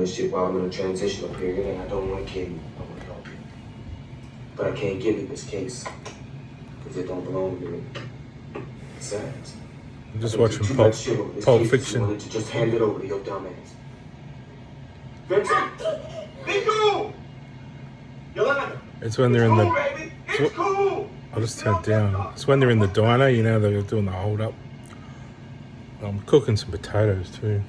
this shit while I'm in a transitional period, and I don't want to kill you. I want to help you. But I can't give you this case, because it don't belong to me. Besides, I'm just watching Pulp Fiction. You wanted to just hand it over to your dumb ass. Vincent! Be cool! Yolanda! It's when they're in the... Baby. It's cool! I'll just turn it down. It's when they're in the diner, you know, they're doing the hold up. I'm cooking some potatoes too.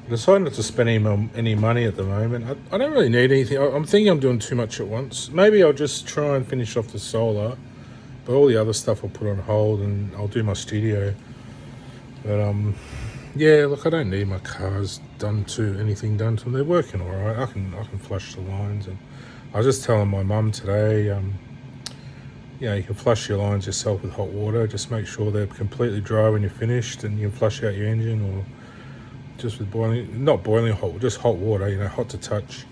I decided not to spend any money at the moment. I don't really need anything. I'm thinking I'm doing too much at once. Maybe I'll just try and finish off the solar, but all the other stuff I'll put on hold and I'll do my studio. But yeah, look, I don't need my cars anything done to them. They're working all right. I can flush the lines, and I was just telling my mum today. You know, you can flush your lines yourself with hot water. Just make sure they're completely dry when you're finished, and you can flush out your engine, or just with not boiling hot, just hot water, you know, hot to touch.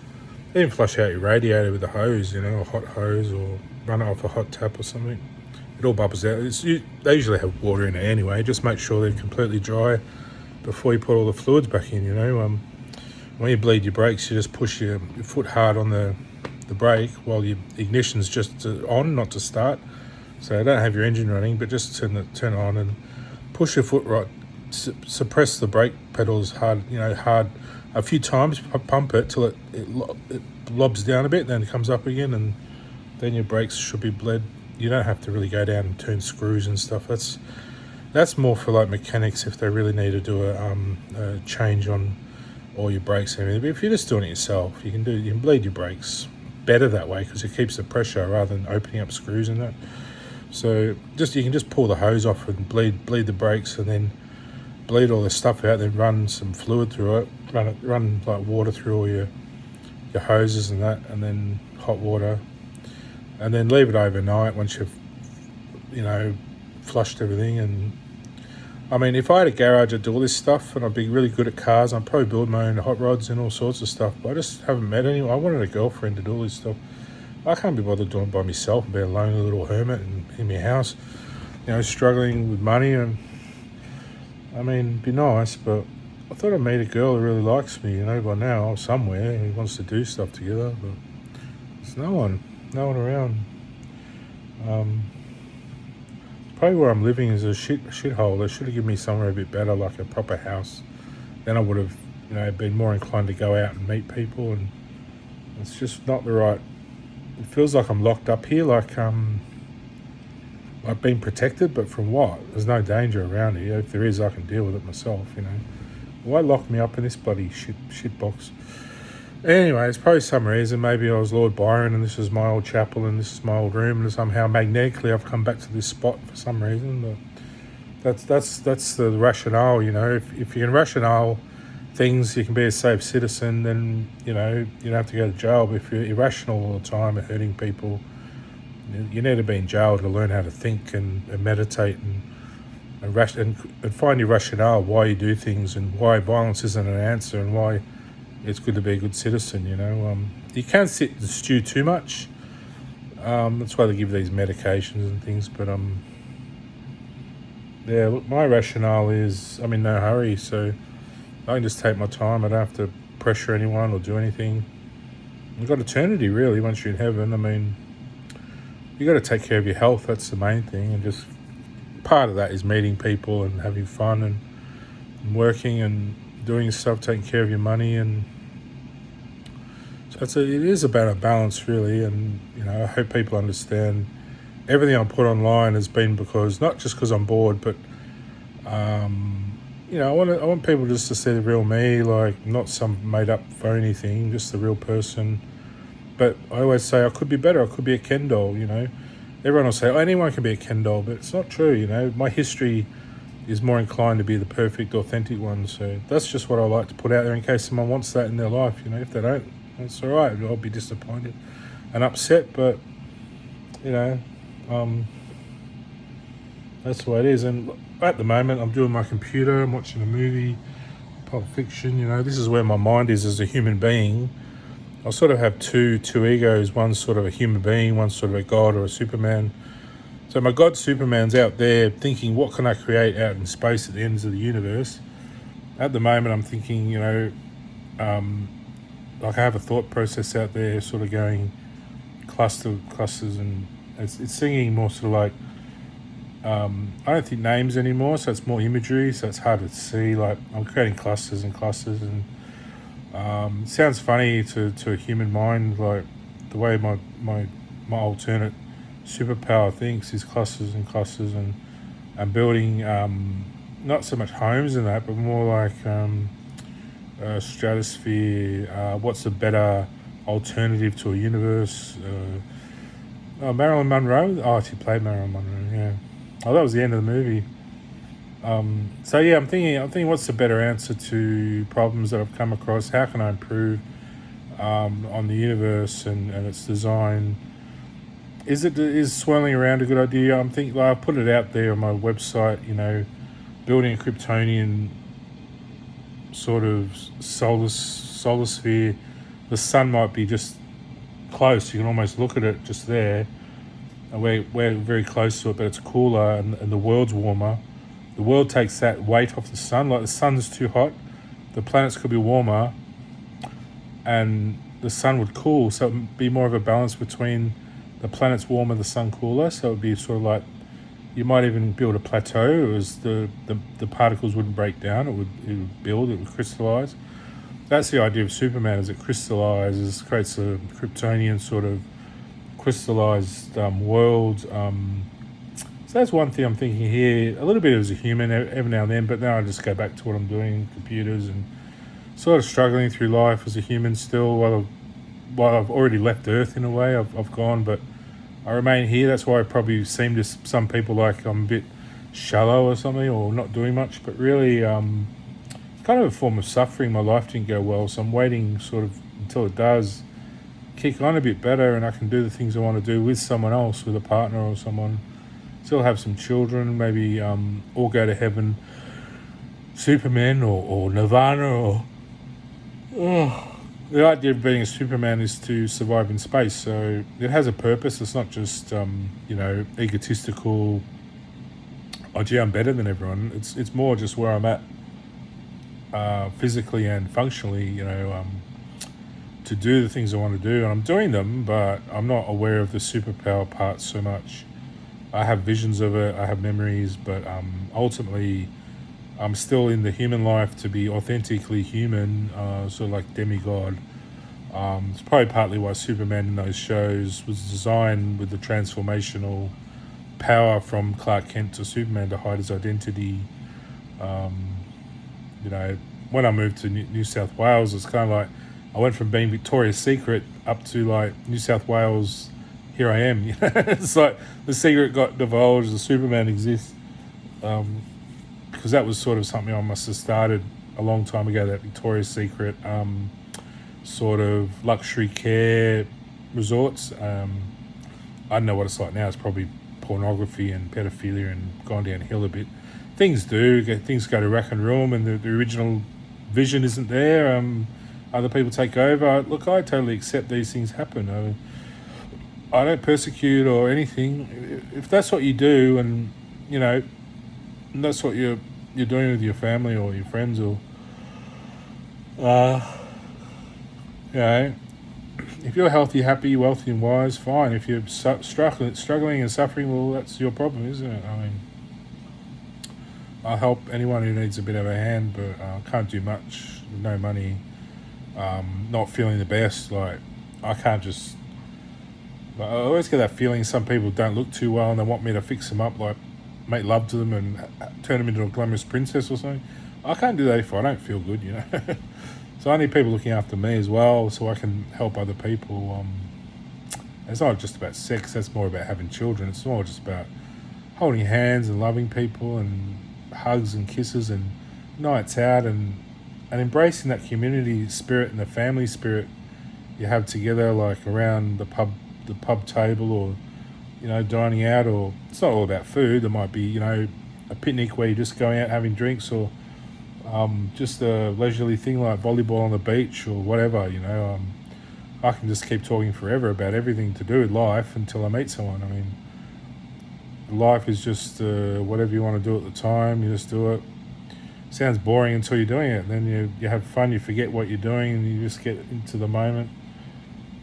Even flush out your radiator with a hose, you know, a hot hose, or run it off a hot tap or something. It all bubbles out. They usually have water in it anyway. Just make sure they're completely dry before you put all the fluids back in, you know. When you bleed your brakes, you just push your foot hard on the brake while your ignition's just on, not to start. So don't have your engine running, but just turn it on and push your foot right. Suppress the brake pedals hard, you know, a few times. Pump it till it lobs down a bit, then it comes up again, and then your brakes should be bled. You don't have to really go down and turn screws and stuff. That's more for like mechanics if they really need to do a change on all your brakes and everything. But if you're just doing it yourself, you can bleed your brakes better that way, because it keeps the pressure rather than opening up screws and that. So you can just pull the hose off and bleed the brakes, and then bleed all the stuff out, then run some fluid through it, run like water through all your hoses and that, and then hot water, and then leave it overnight once you've, you know, flushed everything. And I mean, if I had a garage, I'd do all this stuff, and I'd be really good at cars. I'd probably build my own hot rods and all sorts of stuff, but I just haven't met anyone. I wanted a girlfriend to do all this stuff. I can't be bothered doing it by myself and be a lonely little hermit in my house, you know, struggling with money. And I mean, it'd be nice, but I thought I'd meet a girl who really likes me, you know, by now, or somewhere, who wants to do stuff together, but there's no one around. Probably where I'm living is a shithole. They should have given me somewhere a bit better, like a proper house. Then I would have, you know, been more inclined to go out and meet people, and it's just not the right. It feels like I'm locked up here, like I've been protected, but from what? There's no danger around here. If there is, I can deal with it myself, you know. Why lock me up in this bloody shit box? Anyway, it's probably some reason. Maybe I was Lord Byron and this is my old chapel and this is my old room, and somehow magnetically I've come back to this spot for some reason. But that's the rationale, you know. If you can rationale things, you can be a safe citizen, then, you know, you don't have to go to jail. But if you're irrational all the time and hurting people, you need to be in jail to learn how to think and meditate and find your rationale, why you do things and why violence isn't an answer, and why it's good to be a good citizen, you know. You can't sit and stew too much. That's why they give these medications and things. But yeah, look, my rationale is I'm in no hurry, so I can just take my time. I don't have to pressure anyone or do anything. You've got eternity, really, once you're in heaven. I mean, you got to take care of your health. That's the main thing, and just part of that is meeting people and having fun and working and doing stuff, taking care of your money. And so it is about a balance, really. And, you know, I hope people understand everything I put online has been because, not just because I'm bored, but you know, I want people just to see the real me, like not some made up phony thing, just the real person. But I always say I could be better. I could be a Ken doll, you know. Everyone will say, oh, anyone can be a Ken doll, but it's not true, you know. My history is more inclined to be the perfect, authentic one. So that's just what I like to put out there in case someone wants that in their life, you know. If they don't, that's all right. I'll be disappointed and upset, but, you know, that's the way it is. And at the moment, I'm doing my computer, I'm watching a movie, Pulp Fiction, you know. This is where my mind is as a human being. I sort of have two egos. One's sort of a human being, one's sort of a god or a Superman. So my god Superman's out there thinking, what can I create out in space at the ends of the universe? At the moment, I'm thinking, you know, like I have a thought process out there, sort of going clusters, and it's singing more sort of like, I don't think names anymore, so it's more imagery, so it's harder to see. Like I'm creating clusters and clusters, and it sounds funny to a human mind, like the way my alternate superpower thinks is clusters and clusters, and building not so much homes and that, but more like stratosphere. What's a better alternative to a universe? Marilyn Monroe. Oh, she played Marilyn Monroe. Yeah. Oh, that was the end of the movie. So yeah, I'm thinking, what's the better answer to problems that I've come across? How can I improve on the universe and its design? Is swirling around a good idea? I'm thinking, like, I've put it out there on my website. Building a Kryptonian sort of solar sphere. The sun might be just close. You can almost look at it just there. And we're very close to it, but it's cooler, and the world's warmer. The world takes that weight off the sun. Like the sun's too hot, the planets could be warmer, and the sun would cool. So it would be more of a balance between the planet's warmer, the sun cooler. So it would be sort of like, you might even build a plateau, as the particles wouldn't break down. It would build, it would crystallize. That's the idea of Superman, is it crystallizes, creates a Kryptonian sort of crystallized world. So that's one thing I'm thinking here. A little bit as a human every now and then, but now I just go back to what I'm doing, computers, and sort of struggling through life as a human still. While I've already left Earth in a way, I've gone, but I remain here. That's why I probably seem to some people like I'm a bit shallow or something, or not doing much. But really, it's kind of a form of suffering. My life didn't go well, so I'm waiting sort of until it does kick on a bit better, and I can do the things I want to do with someone else, with a partner or someone. Still have some children, maybe all go to heaven. Superman or Nirvana or... The idea of being a Superman is to survive in space, so it has a purpose. It's not just egotistical, oh gee, I'm better than everyone. It's more just where I'm at physically and functionally, to do the things I want to do, and I'm doing them, but I'm not aware of the superpower part so much. I have visions of it, I have memories, but ultimately I'm still in the human life to be authentically human, sort of like demigod. It's probably partly why Superman in those shows was designed with the transformational power from Clark Kent to Superman to hide his identity. When I moved to New South Wales, it's kind of like I went from being Victoria's Secret up to like New South Wales. Here I am. It's like the secret got divulged. The Superman exists, because that was sort of something I must have started a long time ago. That Victoria's Secret sort of luxury care resorts. I don't know what it's like now. It's probably pornography and pedophilia and gone downhill a bit. Things go to rack and ruin, and the original vision isn't there. Other people take over. Look, I totally accept these things happen. I don't persecute or anything. If that's what you do, and that's what you're doing with your family or your friends, or if you're healthy, happy, wealthy, and wise, fine. If you're struggling and suffering, well, that's your problem, isn't it? I mean, I'll help anyone who needs a bit of a hand, but I can't do much with no money. Not feeling the best. Like, I can't just... I always get that feeling some people don't look too well and they want me to fix them up, like make love to them and turn them into a glamorous princess or something. I can't do that if I don't feel good, So I need people looking after me as well, so I can help other people. It's not just about sex, that's more about having children. It's more just about holding hands and loving people and hugs and kisses and nights out and embracing that community spirit and the family spirit you have together, like around the pub table, or dining out. Or it's not all about food. There might be a picnic where you're just going out having drinks, or just a leisurely thing like volleyball on the beach or whatever. I can just keep talking forever about everything to do with life until I meet someone. I mean, life is just whatever you want to do at the time, you just do it. sounds boring until you're doing it. Then you have fun, you forget what you're doing, and you just get into the moment.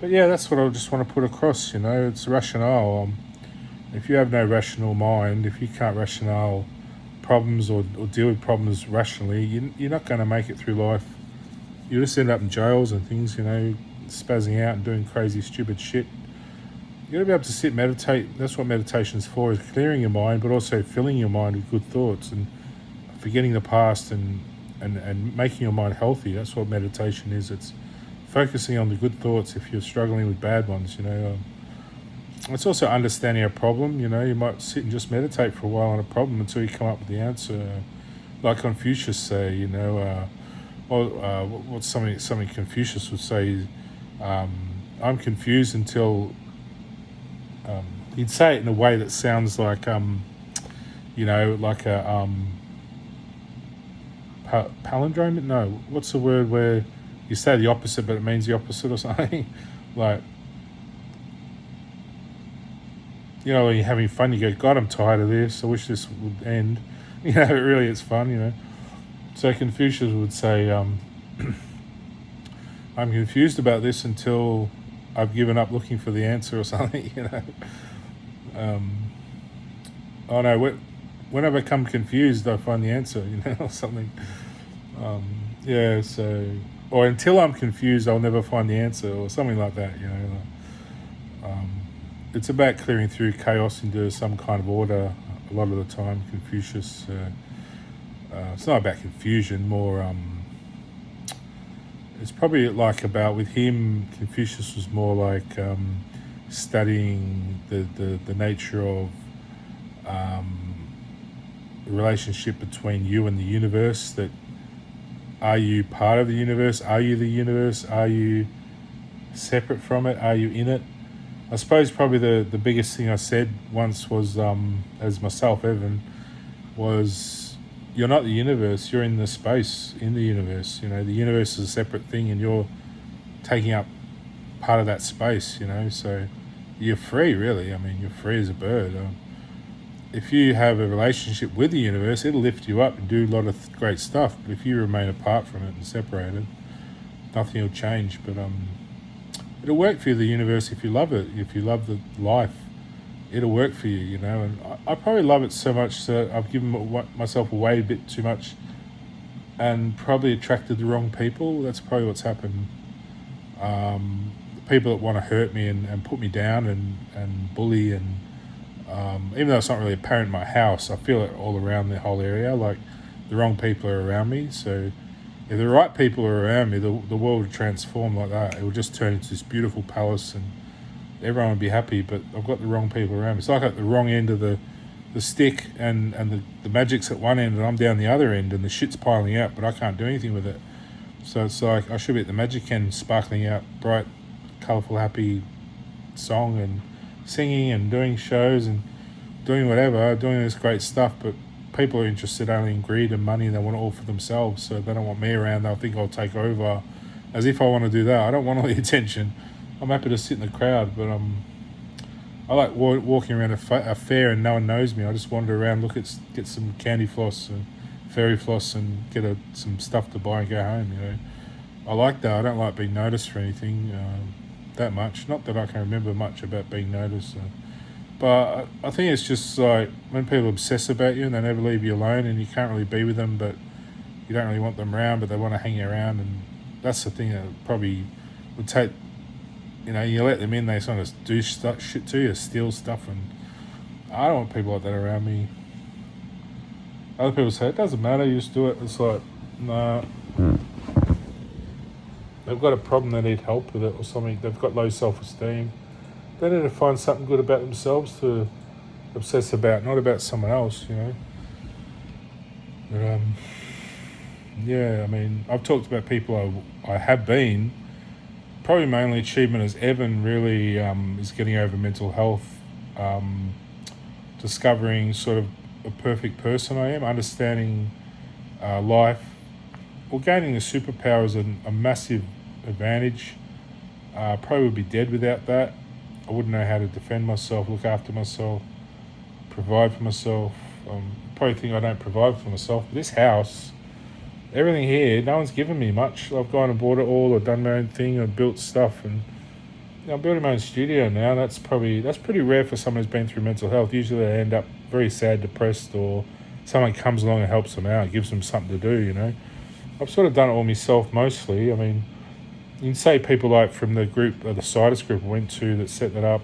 But yeah, that's what I just want to put across. It's rationale. If you have no rational mind, if you can't rationale problems or deal with problems rationally, you're not going to make it through life. You just end up in jails and things, spazzing out and doing crazy, stupid shit. You got to be able to sit, meditate. That's what meditation's for, is clearing your mind, but also filling your mind with good thoughts and forgetting the past and making your mind healthy. That's what meditation is. It's focusing on the good thoughts if you're struggling with bad ones, It's also understanding a problem, You might sit and just meditate for a while on a problem until you come up with the answer. Like Confucius say, what's something Confucius would say, I'm confused until... he'd say it in a way that sounds like, like a... palindrome? No, what's the word where you say the opposite but it means the opposite or something? Like, when you're having fun, you go, God, I'm tired of this. I wish this would end. Really, it's fun, So Confucius would say, I'm confused about this until I've given up looking for the answer or something, Oh no, when I become confused, I find the answer, or something. So, or until I'm confused, I'll never find the answer, or something like that, It's about clearing through chaos into some kind of order a lot of the time. Confucius, it's not about confusion, more, it's probably like about, with him, Confucius was more like studying the nature of the relationship between you and the universe. That, are you part of the universe? Are you the universe? Are you separate from it? Are you in it? I suppose probably the biggest thing I said once was, as myself, Evan, was, you're not the universe, you're in the space in the universe. The universe is a separate thing and you're taking up part of that space, so you're free, really. I mean, you're free as a bird. If you have a relationship with the universe, it'll lift you up and do a lot of great stuff. But if you remain apart from it and separated, nothing will change. But it'll work for you, the universe, if you love it. If you love the life, it'll work for you, And I probably love it so much that I've given myself away a bit too much and probably attracted the wrong people. That's probably what's happened. People that want to hurt me and put me down and bully, and even though it's not really apparent in my house, I feel it all around the whole area, like the wrong people are around me. So if the right people are around me, the world would transform like that. It would just turn into this beautiful palace and everyone would be happy, but I've got the wrong people around me. It's like at the wrong end of the stick, and the magic's at one end and I'm down the other end and the shit's piling up, but I can't do anything with it. So it's like I should be at the magic end, sparkling out, bright, colourful, happy song and singing and doing shows and doing whatever, doing this great stuff, but people are interested only in greed and money, and they want it all for themselves, so they don't want me around. They'll think I'll take over, as if I want to do that. I don't want all the attention. I'm happy to sit in the crowd, but I like walking around a fair and no one knows me. I just wander around, get some candy floss and fairy floss and get some stuff to buy and go home, I like that. I don't like being noticed for anything that much. Not that I can remember much about being noticed. But I think it's just like when people obsess about you and they never leave you alone and you can't really be with them, but you don't really want them around, but they want to hang around. And that's the thing that probably would take, you let them in, they sort of do shit to you, steal stuff. And I don't want people like that around me. Other people say, it doesn't matter, you just do it. It's like, nah. They've got a problem, they need help with it or something. They've got low self-esteem. They need to find something good about themselves to obsess about, not about someone else, But, yeah, I mean, I've talked about people I have been. Probably my only achievement as Evan really is getting over mental health, discovering sort of a perfect person I am, understanding life, or gaining a superpower is a massive advantage. Probably would be dead without that. I wouldn't know how to defend myself, look after myself, provide for myself. Probably think I don't provide for myself. But this house, everything here, no one's given me much. I've gone and bought it all, or done my own thing, or built stuff, and I'm building my own studio now. That's pretty rare for someone who's been through mental health. Usually they end up very sad, depressed, or someone comes along and helps them out, gives them something to do. I've sort of done it all myself mostly. I mean, you can say people like from the group, the Citus group I went to that set that up,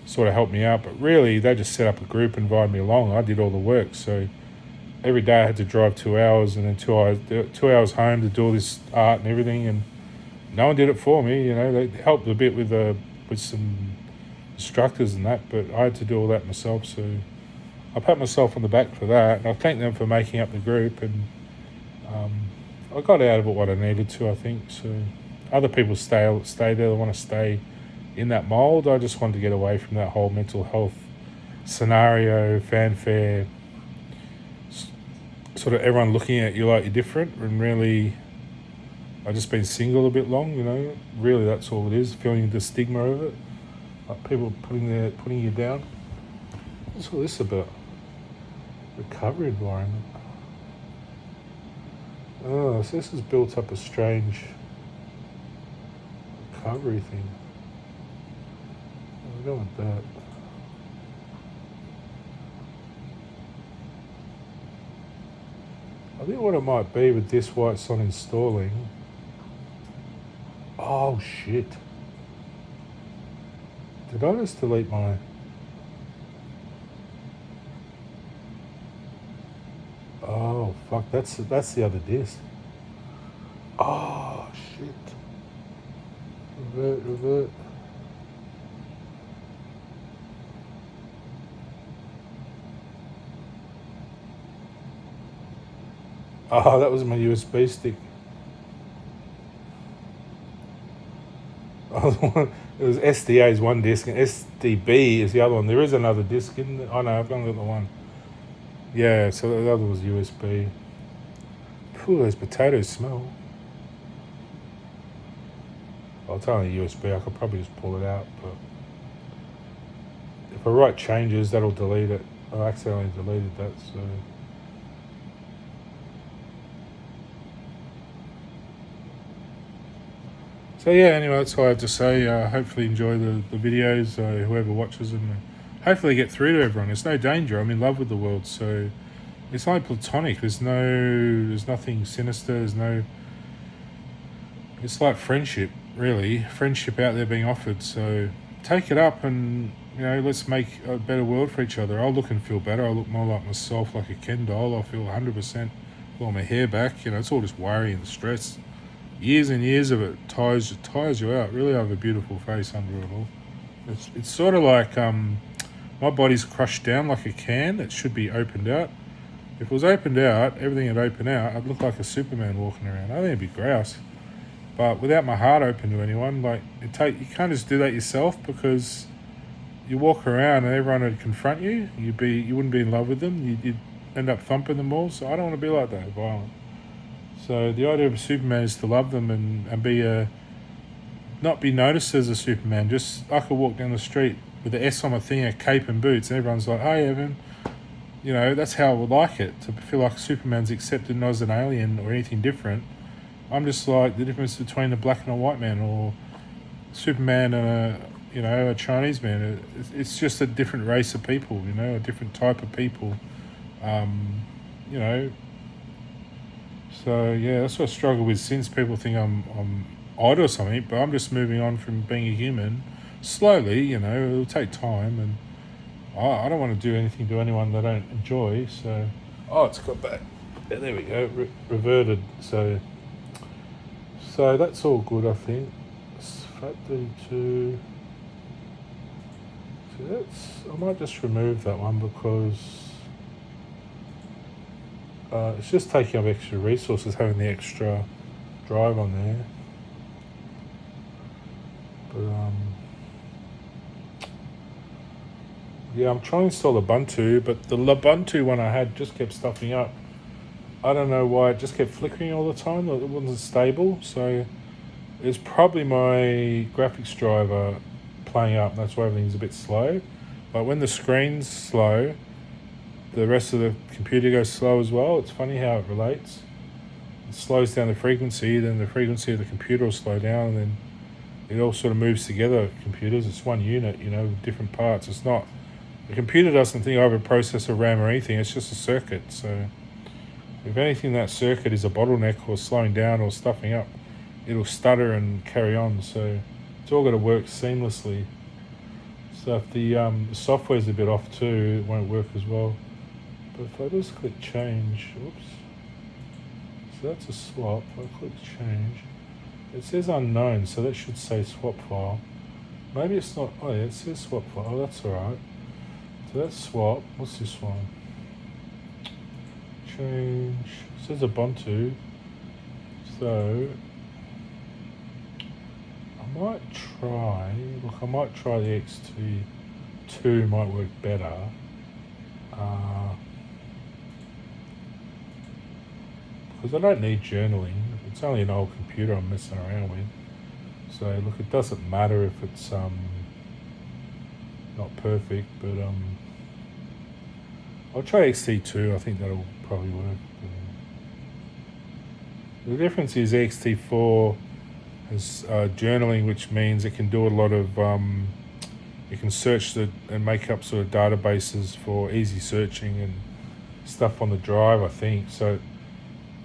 sort of helped me out, but really they just set up a group, invited me along. I did all the work, so every day I had to drive 2 hours and then 2 hours home to do all this art and everything, and no one did it for me. They helped a bit with some instructors and that, but I had to do all that myself. So I pat myself on the back for that, and I thank them for making up the group, and I got out of it what I needed to, I think. So other people stay there, they want to stay in that mould. I just wanted to get away from that whole mental health scenario, fanfare, sort of everyone looking at you like you're different, and really I've just been single a bit long, really that's all it is, feeling the stigma of it, like people putting you down. What's all this about? Recovery environment. Oh, so this has built up a strange recovery thing. I don't want that. I think what it might be with this, why it's not installing. Oh shit. Did I just delete my... Oh fuck, that's the other disc. Oh shit. Revert. Oh, that was my USB stick. It was SDA is one disc and SDB is the other one. There is another disc, isn't there? Oh no, I've only got the one. Yeah, so the other was USB. Phew, those potatoes smell. Well, it's only USB, I could probably just pull it out, but if I write changes, that'll delete it. I accidentally deleted that, so... So yeah, anyway, that's all I have to say. Hopefully enjoy the videos, whoever watches them. Hopefully get through to everyone. There's no danger. I'm in love with the world, so it's only platonic. There's nothing sinister. It's like friendship, really. Friendship out there being offered. So take it up and, let's make a better world for each other. I'll look and feel better. I'll look more like myself, like a Ken doll. I'll feel 100%, pull my hair back. It's all just worry and stress. Years and years of it tires you out. Really, I have a beautiful face under it all. It's sort of like my body's crushed down like a can that should be opened out. If it was opened out, everything would open out. I'd look like a Superman walking around. I think it'd be grouse. But without my heart open to anyone, you can't just do that yourself, because you walk around and everyone would confront you. You wouldn't be in love with them. You'd end up thumping them all. So I don't want to be like that, violent. So the idea of a Superman is to love them and be not be noticed as a Superman. Just, I could walk down the street with the S on my thing, a cape and boots, and everyone's like, "Hey, Evan." That's how I would like it, to feel like Superman's accepted, not as an alien or anything different. I'm just like the difference between a black and a white man, or Superman and a Chinese man. It's just a different race of people, a different type of people. So yeah, that's what I struggle with, since people think I'm odd or something, but I'm just moving on from being a human slowly. It'll take time, and I don't want to do anything to anyone that I don't enjoy. So it's got back. Yeah, there we go, reverted. So that's all good, I think. Fat 32. So I might just remove that one, because it's just taking up extra resources, having the extra drive on there. But yeah, I'm trying to install Ubuntu, but the Ubuntu one I had just kept stuffing up. I don't know why, it just kept flickering all the time. It wasn't stable, so it's probably my graphics driver playing up. That's why everything's a bit slow. But when the screen's slow, the rest of the computer goes slow as well. It's funny how it relates. it slows down the frequency, then the frequency of the computer will slow down, and then it all sort of moves together. Computers, it's one unit, with different parts. It's not, the computer doesn't think I have a processor, RAM or anything, it's just a circuit. So if anything, that circuit is a bottleneck or slowing down or stuffing up, it'll stutter and carry on. So it's all got to work seamlessly. So if the software's a bit off too, it won't work as well. But if I just click change, oops. So that's a swap. If I click change, it says unknown, so that should say swap file. Maybe it's not. Oh yeah, it says swap file. Oh, that's alright. So that's swap. What's this one? Change. It says Ubuntu. So I might try. Look, I might try the XT2. Might work better. Because I don't need journaling. It's only an old computer I'm messing around with. So look, it doesn't matter if it's not perfect, but I'll try XT2. I think that'll probably work. The difference is XT4 has journaling, which means it can do a lot of it can search and make up sort of databases for easy searching and stuff on the drive, I think. So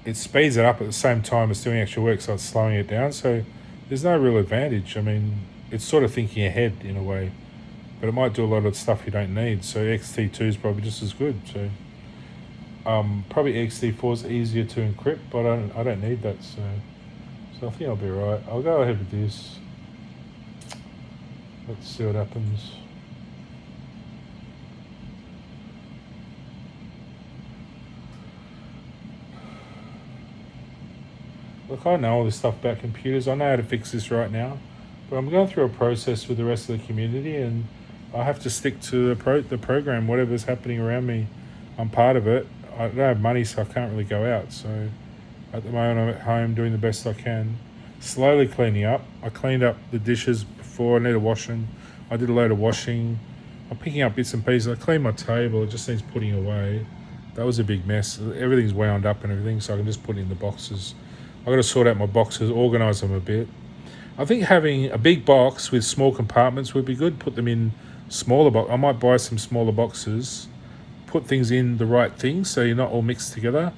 it speeds it up at the same time as doing actual work, so it's slowing it down. So there's no real advantage. I mean, it's sort of thinking ahead in a way, but it might do a lot of stuff you don't need. So XT2 is probably just as good. So probably XT4 is easier to encrypt, but I don't need that. So I think I'll be right. I'll go ahead with this. Let's see what happens. Look, I know all this stuff about computers. I know how to fix this right now. But I'm going through a process with the rest of the community, and I have to stick to the program. Whatever's happening around me, I'm part of it. I don't have money, so I can't really go out. So at the moment, I'm at home doing the best I can. Slowly cleaning up. I cleaned up the dishes before. I need a washing. I did a load of washing. I'm picking up bits and pieces. I cleaned my table. It just needs putting away. That was a big mess. Everything's wound up and everything, so I can just put it in the boxes. I've got to sort out my boxes, organise them a bit. I think having a big box with small compartments would be good. Put them in smaller boxes. I might buy some smaller boxes, put things in the right things so you're not all mixed together.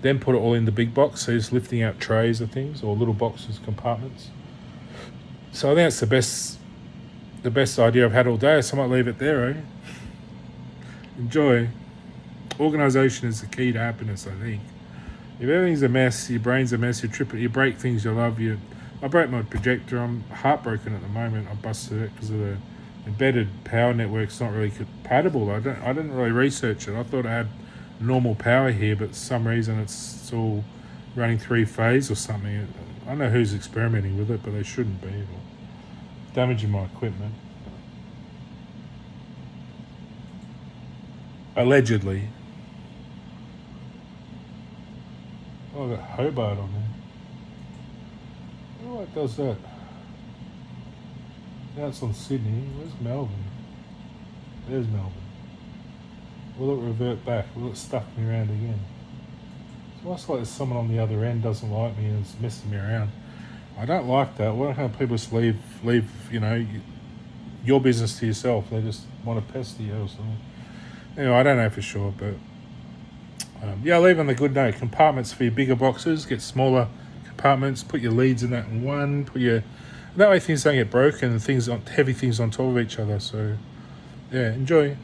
Then put it all in the big box, so you're just lifting out trays of things or little boxes, compartments. So I think that's the best idea I've had all day, so I might leave it there, eh? Enjoy. Organisation is the key to happiness, I think. If everything's a mess, your brain's a mess, you break things you love. I broke my projector. I'm heartbroken at the moment. I busted it because of the embedded power network's not really compatible. I didn't really research it. I thought I had normal power here, but for some reason it's all running 3-phase or something. I don't know who's experimenting with it, but they shouldn't be. Damaging my equipment. Allegedly. Oh, I got Hobart on there. I wonder what does that. Now it's on Sydney. Where's Melbourne? There's Melbourne. Will it revert back? Will it stuff me around again? It's almost like there's someone on the other end doesn't like me and is messing me around. I don't like that. Why can't people just leave your business to yourself? They just want to pester you or something. Anyway, I don't know for sure, but I'll leave on the good note. Compartments for your bigger boxes. Get smaller compartments. Put your leads in that one. That way things don't get broken and heavy things on top of each other. So, yeah, enjoy.